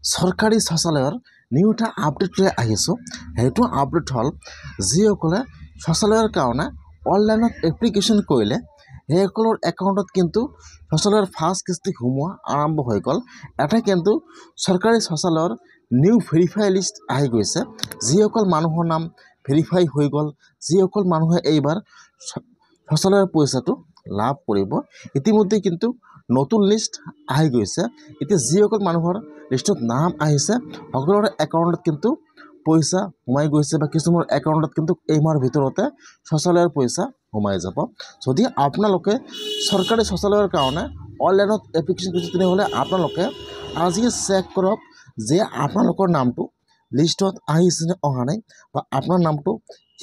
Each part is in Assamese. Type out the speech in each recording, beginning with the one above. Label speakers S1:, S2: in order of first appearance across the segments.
S1: চৰকাৰী শৌচালয়ৰ নিউ এটা আপডেট লৈ আহিছোঁ। সেইটো আপডেট হ'ল যিসকলে শৌচালয়ৰ কাৰণে অনলাইনত এপ্লিকেশ্যন কৰিলে সেইসকলৰ একাউণ্টত কিন্তু শৌচালয়ৰ ফাৰ্ষ্ট কিস্তি সোমোৱা আৰম্ভ হৈ গ'ল। এটা কিন্তু চৰকাৰী শৌচালয়ৰ নিউ ভেৰিফাই লিষ্ট আহি গৈছে। যিসকল মানুহৰ নাম ভেৰিফাই হৈ গ'ল, যিসকল মানুহে এইবাৰ শৌচালয়ৰ পইচাটো লাভ কৰিব, ইতিমধ্যে কিন্তু নতুন লিষ্ট আহি গৈছে। এতিয়া যিসকল মানুহৰ লিষ্টত নাম আহিছে সকলোৰে একাউণ্টত কিন্তু পইচা সোমাই গৈছে বা কিছুমানৰ একাউণ্টত কিন্তু এই মাহৰ ভিতৰতে শৌচালয়ৰ পইচা সোমাই যাব। যদি আপোনালোকে চৰকাৰী শৌচালয়ৰ কাৰণে অনলাইনত এপ্লিকেশ্যন কৰিছে তেনেহ'লে আপোনালোকে আজি চেক কৰক যে আপোনালোকৰ নামটো লিষ্টত আহিছে নে অহা নাই বা আপোনাৰ নামটো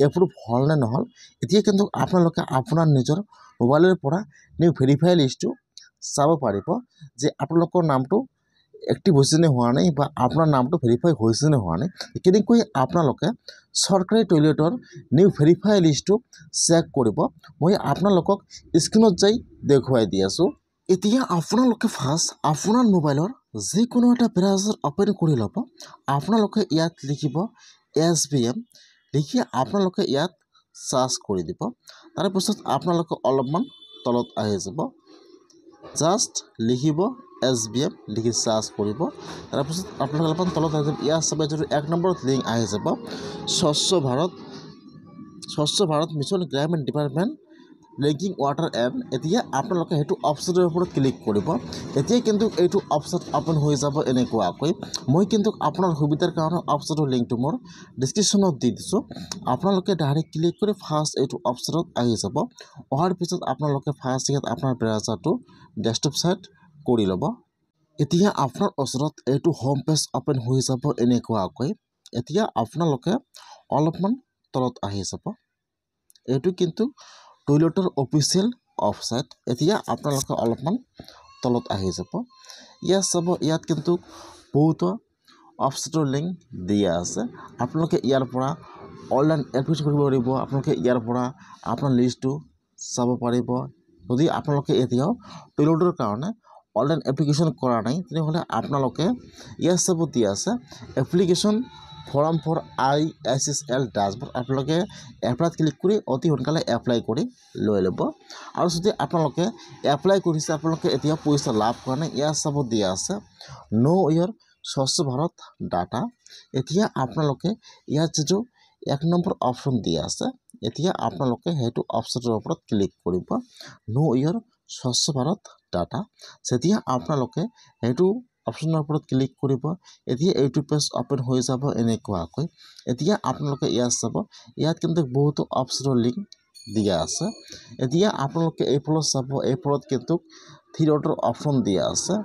S1: এপ্ৰুভ হ'ল নে নহ'ল। এতিয়া কিন্তু আপোনালোকে আপোনাৰ নিজৰ মোবাইলৰ পৰা নিউ ভেৰিফাই লিষ্টটো চাব পাৰিব যে আপোনালোকৰ নামটো এক্টিভ হৈছে নে হোৱা নাই বা আপোনাৰ নামটো ভেৰিফাই হৈছে নে হোৱা নাই। কেনেকৈ আপোনালোকে চৰকাৰী টয়লেটৰ নিউ ভেৰিফাই লিষ্টটো চেক কৰিব মই আপোনালোকক স্ক্ৰীনত যাই দেখুৱাই দি আছোঁ। এতিয়া আপোনালোকে ফাৰ্ষ্ট আপোনাৰ মোবাইলৰ যিকোনো এটা ব্ৰাউজাৰ অ'পেন কৰি ল'ব। আপোনালোকে ইয়াত লিখিব SBM, লিখি আপোনালোকে ইয়াত চাৰ্চ কৰি দিব। তাৰপিছত আপোনালোকে অলপমান তলত আহি যাব, জাষ্ট লিখিব SBM, লিখি চাৰ্চ কৰিব। তাৰপিছত আপোনালোকে অলপমান তলত আহি যাব, ইয়াৰ চাব যিটো 1 নম্বৰত লিংক আহি যাব স্বচ্ছ Bharat mission Gramin department drinking water and. এতিয়া আপোনালোকে সেইটো অপশ্যনৰ ওপৰত ক্লিক কৰিব। এতিয়া কিন্তু এইটো অপশ্যন অ'পেন হৈ যাব এনেকুৱাকৈ। মই কিন্তু আপোনাৰ সুবিধাৰ কাৰণে অপশ্যনৰ লিংকটো মোৰ ডিছক্ৰিপশ্যনত দি দিছোঁ। আপোনালোকে ডাইৰেক্ট ক্লিক কৰি ফাৰ্ষ্ট এইটো অপশ্যনত আহি যাব। অহাৰ পিছত আপোনালোকে ফাৰ্ষ্ট ইয়াত আপোনাৰ ব্ৰাউজাৰটো ডেস্কটপ ছাইড কৰি ল'ব। এতিয়া আপোনাৰ ওচৰত এইটো হোম পেজ অ'পেন হৈ যাব এনেকুৱাকৈ। এতিয়া আপোনালোকে অলপমান তলত আহি যাব। এইটো কিন্তু টয়লেটৰ অফিচিয়েল ৱেবছাইট। এতিয়া আপোনালোকে অলপমান তলত আহি যাব, ইয়াত চাব, ইয়াত কিন্তু বহুতো অপশ্যনৰ লিংক দিয়া আছে। আপোনালোকে ইয়াৰ পৰা অনলাইন এপ্লিকেশ্যন কৰিব পাৰিব। আপোনালোকে ইয়াৰ পৰা আপোনাৰ লিষ্টটো চাব পাৰিব। যদি আপোনালোকে এতিয়াও টয়লেটৰ কাৰণে অনলাইন এপ্লিকেশ্যন কৰা নাই তেনেহ'লে আপোনালোকে ইয়াত চাব দিয়া আছে এপ্লিকেশ্যন ফৰ্ম ফৰ ISSL ডাছবৰ্ড। আপোনালোকে এপ্লাইত ক্লিক কৰি অতি সোনকালে এপ্লাই কৰি লৈ ল'ব। আৰু যদি আপোনালোকে এপ্লাই কৰিছে, আপোনালোকে এতিয়া পইচা লাভ কৰা নাই, ইয়াত চাব দিয়া আছে ন' ইয়ৰ স্বচ্ছ ভাৰত ডাটা। এতিয়া আপোনালোকে ইয়াত যিটো 1 নম্বৰ অপশ্যন দিয়া আছে, এতিয়া আপোনালোকে সেইটো অপশ্যনৰ ওপৰত ক্লিক কৰিব, ন' ইয়ৰ স্বচ্ছ ভাৰত ডাটা। যেতিয়া আপোনালোকে সেইটো অপশ্যনৰ ওপৰত ক্লিক কৰিব, এতিয়া এইটো পেজ অ'পেন হৈ যাব এনেকুৱাকৈ। এতিয়া আপোনালোকে ইয়াত চাব, ইয়াত কিন্তু বহুতো অপশ্যনৰ লিংক দিয়া আছে। এতিয়া আপোনালোকে এইফালত চাব, এইফালত কিন্তু 3 ডটৰ অপশ্যন দিয়া আছে।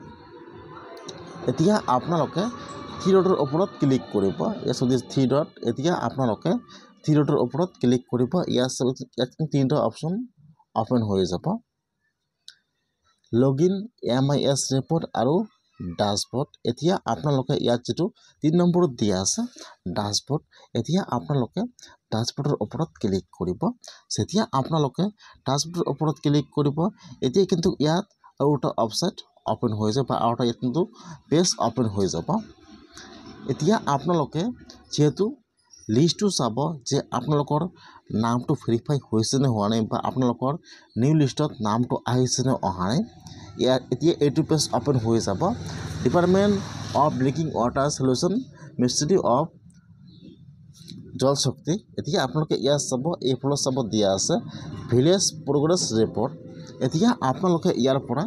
S1: এতিয়া আপোনালোকে 3 ডটৰ ওপৰত ক্লিক কৰিব। ইয়াত 3 ডট, এতিয়া আপোনালোকে 3 ডটৰ ওপৰত ক্লিক কৰিব। ইয়াত 3টা অপশ্যন অ'পেন হৈ যাব, লগইন, MIS ৰিপৰ্ট আৰু ডাছবৰ্ড। এতিয়া আপোনালোকে ইয়াত যিটো 3 নম্বৰত দিয়া আছে ডাছবৰ্ড, এতিয়া আপোনালোকে ডাছবৰ্ডৰ ওপৰত ক্লিক কৰিব। যেতিয়া আপোনালোকে ডাছবৰ্ডৰ ওপৰত ক্লিক কৰিব, এতিয়া কিন্তু ইয়াত আৰু এটা ৱেবছাইট অ'পেন হৈ যাব বা আৰু এটা ইয়াত কিন্তু পেজ অ'পেন হৈ যাব। এতিয়া আপোনালোকে যিহেতু লিষ্টটো চাব যে আপোনালোকৰ নামটো ভেৰিফাই হৈছে নে হোৱা নাই বা আপোনালোকৰ নিউ লিষ্টত নামটো আহিছে নে অহা নাই। ইয়াত এতিয়া এইটো পেজ অ'পেন হৈ যাব, department of drinking water solution, ministry of জল শক্তি। এতিয়া আপোনালোকে ইয়াত চাব, এইফালত চাব দিয়া আছে ভিলেজ প্ৰগ্ৰেছ ৰিপৰ্ট। এতিয়া আপোনালোকে ইয়াৰ পৰা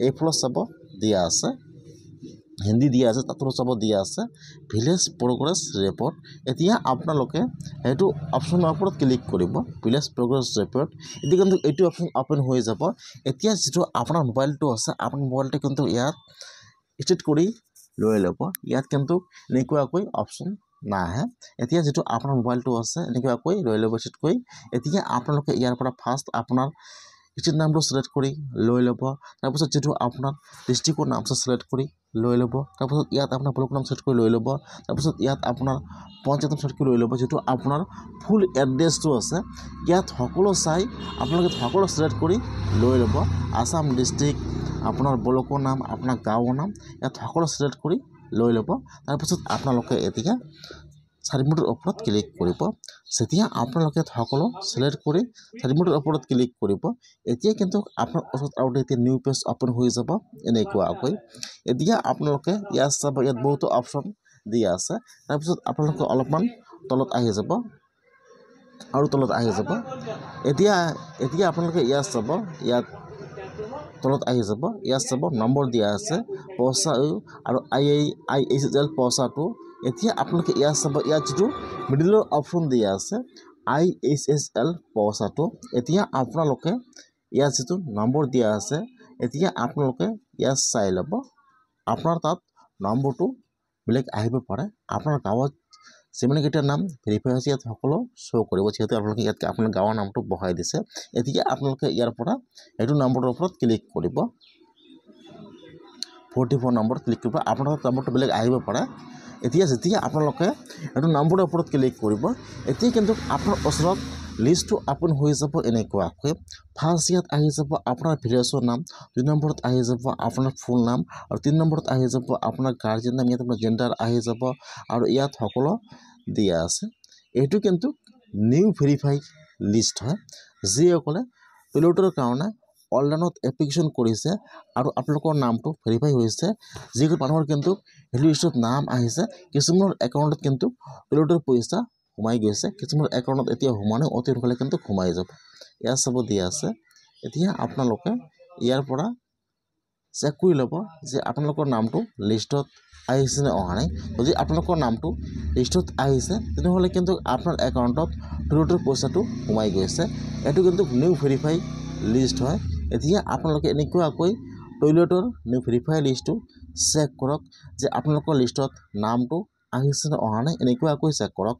S1: এইফালত চাব দিয়া আছে, হিন্দী দিয়া আছে, তাতো চাব দিয়া আছে ভিলেজ প্ৰগ্ৰেছ ৰিপৰ্ট। এতিয়া আপোনালোকে সেইটো অপশ্যনৰ ওপৰত ক্লিক কৰিব, ভিলেজ প্ৰগ্ৰেছ ৰিপৰ্ট। এতিয়া কিন্তু এইটো অপশ্যন অ'পেন হৈ যাব। এতিয়া যিটো আপোনাৰ মোবাইলটো আছে, আপোনাৰ মোবাইলটো কিন্তু ইয়াত ষ্টাৰ্ট কৰি লৈ ল'ব। ইয়াত কিন্তু এনেকুৱাকৈ অপশ্যন নাহে। এতিয়া যিটো আপোনাৰ মোবাইলটো আছে এনেকুৱাকৈ লৈ ল'ব ষ্টাৰ্ট কৰি। এতিয়া আপোনালোকে ইয়াৰ পৰা ফাৰ্ষ্ট আপোনাৰ ষ্টেট নামটো ছিলেক্ট কৰি লৈ ল'ব। তাৰপিছত যিটো আপোনাৰ ডিষ্ট্ৰিক্টৰ নাম আছে ছিলেক্ট কৰি লৈ ল'ব। তাৰপিছত ইয়াত আপোনাৰ ব্লকৰ নাম ছিলেক্ট কৰি লৈ ল'ব। তাৰপিছত ইয়াত আপোনাৰ পঞ্চায়তৰ ছিলেক্ট কৰি লৈ ল'ব। যিটো আপোনাৰ ফুল এড্ৰেছটো আছে ইয়াত সকলো চাই আপোনালোকে সকলো ছিলেক্ট কৰি লৈ ল'ব। আছাম ডিষ্ট্ৰিক্ট, আপোনাৰ ব্লকৰ নাম, আপোনাৰ গাঁৱৰ নাম, ইয়াত সকলো ছিলেক্ট কৰি লৈ ল'ব। তাৰপিছত আপোনালোকে এতিয়া চাৰিমুঠিৰ ওপৰত ক্লিক কৰিব। যেতিয়া আপোনালোকে সকলো চিলেক্ট কৰি চাৰিমুঠিৰ ওপৰত ক্লিক কৰিব, এতিয়া কিন্তু আপোনাৰ ওচৰত আৰু এতিয়া নিউ পেজ অপেন হৈ যাব এনেকুৱাকৈ। এতিয়া আপোনালোকে ইয়াত চাব, ইয়াত বহুতো অপশ্যন দিয়া আছে। তাৰপিছত আপোনালোকে অলপমান তলত আহি যাব আৰু তলত আহি যাব। এতিয়া আপোনালোকে ইয়াত চাব, ইয়াত তলত আহি যাব, ইয়াত চাব নম্বৰ দিয়া আছে পইচা আৰু IHL পইচাটো। এতিয়া আপোনালোকে ইয়াত চাব, ইয়াত যিটো মিডিলৰ অপশ্যন দিয়া আছে IHL পইচাটো। এতিয়া আপোনালোকে ইয়াত যিটো নম্বৰ দিয়া আছে, এতিয়া আপোনালোকে ইয়াত চাই ল'ব। আপোনাৰ তাত নম্বৰটো বেলেগ আহিব পাৰে। আপোনাৰ গাঁৱত যিমানকেইটা নাম ভেৰিফাই হৈছে ইয়াত সকলো শ্ব' কৰিব, যিহেতু আপোনালোকে ইয়াত আপোনাৰ গাঁৱৰ নামটো বহাই দিছে। এতিয়া আপোনালোকে ইয়াৰ পৰা এইটো নম্বৰৰ ওপৰত ক্লিক কৰিব, 44 নম্বৰত ক্লিক কৰিব। আপোনাৰ নম্বৰটো বেলেগ আহিব পাৰে। এতিয়া যেতিয়া আপোনালোকে এইটো নম্বৰৰ ওপৰত ক্লিক কৰিব, এতিয়া কিন্তু আপোনাৰ ওচৰত লিষ্টটো অপেন হৈ যাব এনেকুৱাকৈ। ফাৰ্ষ্ট ইয়াত আহি যাব আপোনাৰ ভিলেজৰ নাম, 2 নম্বৰত আহি যাব আপোনাৰ ফুল নাম, আৰু 3 নম্বৰত আহি যাব আপোনাৰ গাৰ্জেন নাম, ইয়াত আপোনাৰ জেণ্ডাৰ আহি যাব আৰু ইয়াত সকলো দিয়া আছে। এইটো কিন্তু নিউ ভেৰিফাই লিষ্ট হয়, যিসকলে পিলটৰ কাৰণে অনলাইনত এপ্লিকেশ্যন কৰিছে আৰু আপোনালোকৰ নামটো ভেৰিফাই হৈছে। যিসকল মানুহৰ কিন্তু সেইটো লিষ্টত নাম আহিছে, কিছুমানৰ একাউণ্টত কিন্তু পিলটৰ পইচা সোমাই গৈছে, কিছুমানৰ একাউণ্টত এতিয়া সোমোৱা নাই, অতি সোনকালে কিন্তু সোমাই যাব। ইয়াত চাব দিয়া আছে। এতিয়া আপোনালোকে ইয়াৰ পৰা চেক কৰি ল'ব যে আপোনালোকৰ নামটো লিষ্টত আহিছে নে অহা নাই। যদি আপোনালোকৰ নামটো লিষ্টত আহিছে, তেনেহ'লে কিন্তু আপোনাৰ একাউণ্টত পিলটৰ পইচাটো সোমাই গৈছে। এইটো কিন্তু নিউ ভেৰিফাই লিষ্ট হয়। এতিয়া আপোনালোকে এনেকুৱাকৈ টয়লেটৰ নিউ ভেৰিফাই লিষ্টটো চেক কৰক যে আপোনালোকৰ লিষ্টত নামটো আহিছে নে অহা নাই, এনেকুৱাকৈ চেক কৰক।